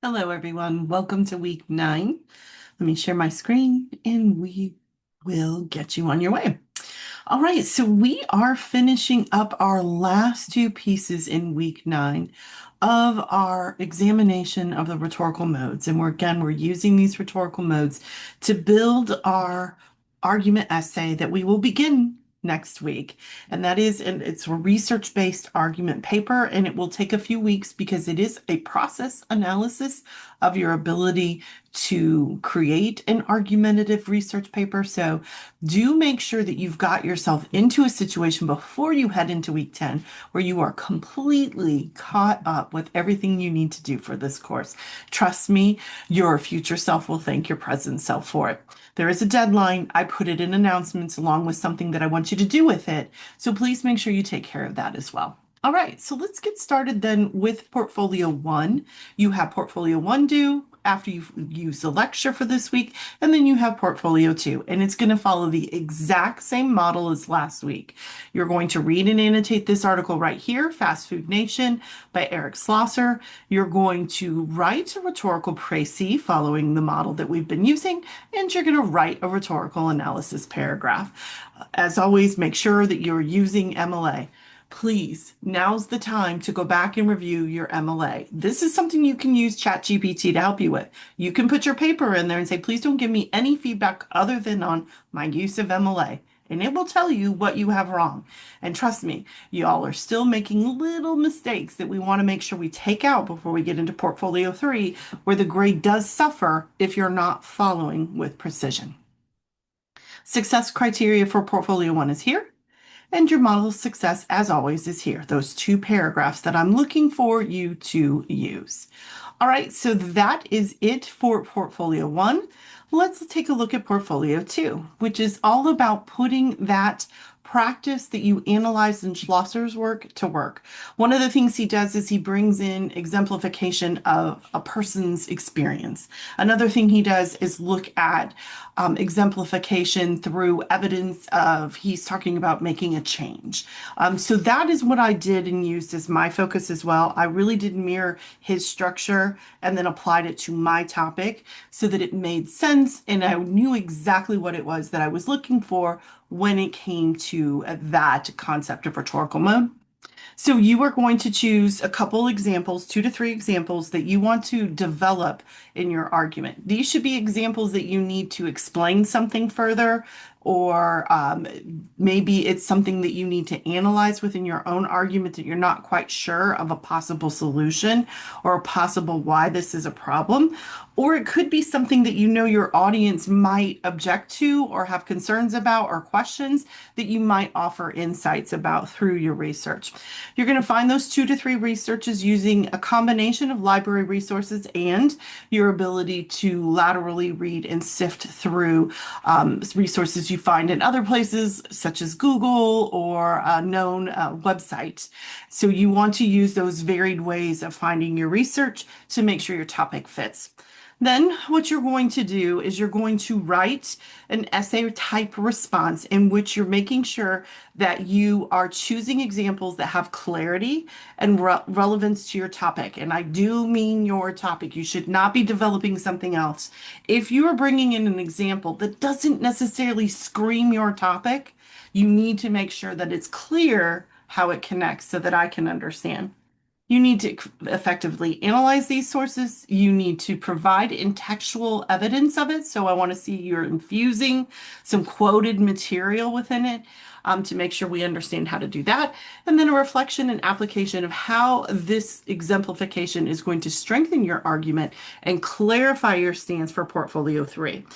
Hello, everyone. Welcome to week 9. Let me share my screen and we will get you on your way. All right, so we are finishing up our last two pieces in week 9 of our examination of the rhetorical modes. And we're using these rhetorical modes to build our argument essay that we will begin next week. And it's a research-based argument paper, and it will take a few weeks because it is a process analysis of your ability to create an argumentative research paper. So do make sure that you've got yourself into a situation before you head into week 10 where you are completely caught up with everything you need to do for this course. Trust me, your future self will thank your present self for it. There is a deadline. I put it in announcements along with something that I want you to do with it. So please make sure you take care of that as well. All right, so let's get started then with Portfolio 1. You have Portfolio 1 due after you've used the lecture for this week, and then you have Portfolio 2, and it's going to follow the exact same model as last week. You're going to read and annotate this article right here, Fast Food Nation by Eric Schlosser. You're going to write a rhetorical précis following the model that we've been using, and you're going to write a rhetorical analysis paragraph. As always, make sure that you're using MLA. Please, now's the time to go back and review your MLA. This is something you can use ChatGPT to help you with. You can put your paper in there and say, please don't give me any feedback other than on my use of MLA. And it will tell you what you have wrong. And trust me, y'all are still making little mistakes that we want to make sure we take out before we get into Portfolio 3, where the grade does suffer if you're not following with precision. Success criteria for Portfolio 1 is here. And your model of success, as always, is here. Those two paragraphs that I'm looking for you to use. All right, so that is it for Portfolio 1. Let's take a look at Portfolio 2, which is all about putting that practice that you analyzed in Schlosser's work to work. One of the things he does is he brings in exemplification of a person's experience. Another thing he does is look at exemplification through evidence of he's talking about making a change. So that is what I did and used as my focus as well. I really did mirror his structure and then applied it to my topic so that it made sense and I knew exactly what it was that I was looking for when it came to that concept of rhetorical mode. So you are going to choose a couple examples, 2 to 3 examples that you want to develop in your argument. These should be examples that you need to explain something further, or maybe it's something that you need to analyze within your own argument that you're not quite sure of a possible solution or a possible why this is a problem. Or it could be something that you know your audience might object to or have concerns about or questions that you might offer insights about through your research. You're going to find those 2 to 3 researches using a combination of library resources and your ability to laterally read and sift through resources you find in other places, such as Google or a known website. So you want to use those varied ways of finding your research to make sure your topic fits. Then what you're going to do is you're going to write an essay type response in which you're making sure that you are choosing examples that have clarity and relevance to your topic. And I do mean your topic. You should not be developing something else. If you are bringing in an example that doesn't necessarily scream your topic, you need to make sure that it's clear how it connects so that I can understand. You need to effectively analyze these sources. You need to provide textual evidence of it. So I want to see you're infusing some quoted material within it to make sure we understand how to do that. And then a reflection and application of how this exemplification is going to strengthen your argument and clarify your stance for Portfolio 3.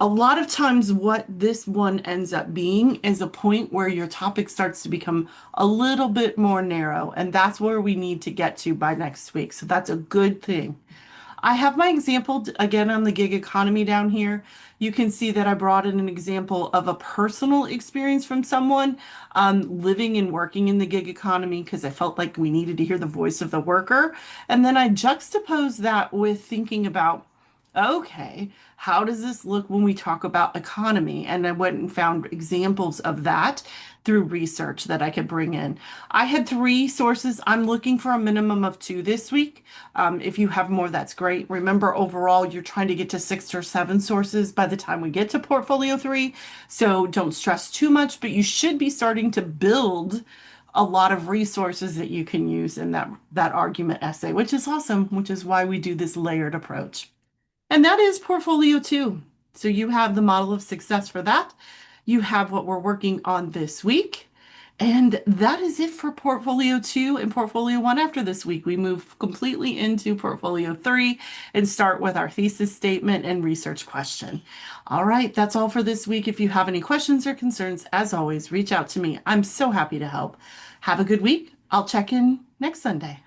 A lot of times what this one ends up being is a point where your topic starts to become a little bit more narrow, and that's where we need to get to by next week. So that's a good thing. I have my example again on the gig economy down here. You can see that I brought in an example of a personal experience from someone living and working in the gig economy because I felt like we needed to hear the voice of the worker. And then I juxtaposed that with thinking about Okay, how does this look when we talk about economy? And I went and found examples of that through research that I could bring in. I had three sources. I'm looking for a minimum of two this week. If you have more, that's great. Remember, overall, you're trying to get to six or seven sources by the time we get to portfolio three. So don't stress too much, but you should be starting to build a lot of resources that you can use in that argument essay, which is awesome, which is why we do this layered approach. And that is portfolio two. So you have the model of success for that. You have what we're working on this week. And that is it for portfolio two and portfolio one after this week. We move completely into portfolio three and start with our thesis statement and research question. All right, that's all for this week. If you have any questions or concerns, as always, reach out to me. I'm so happy to help. Have a good week. I'll check in next Sunday.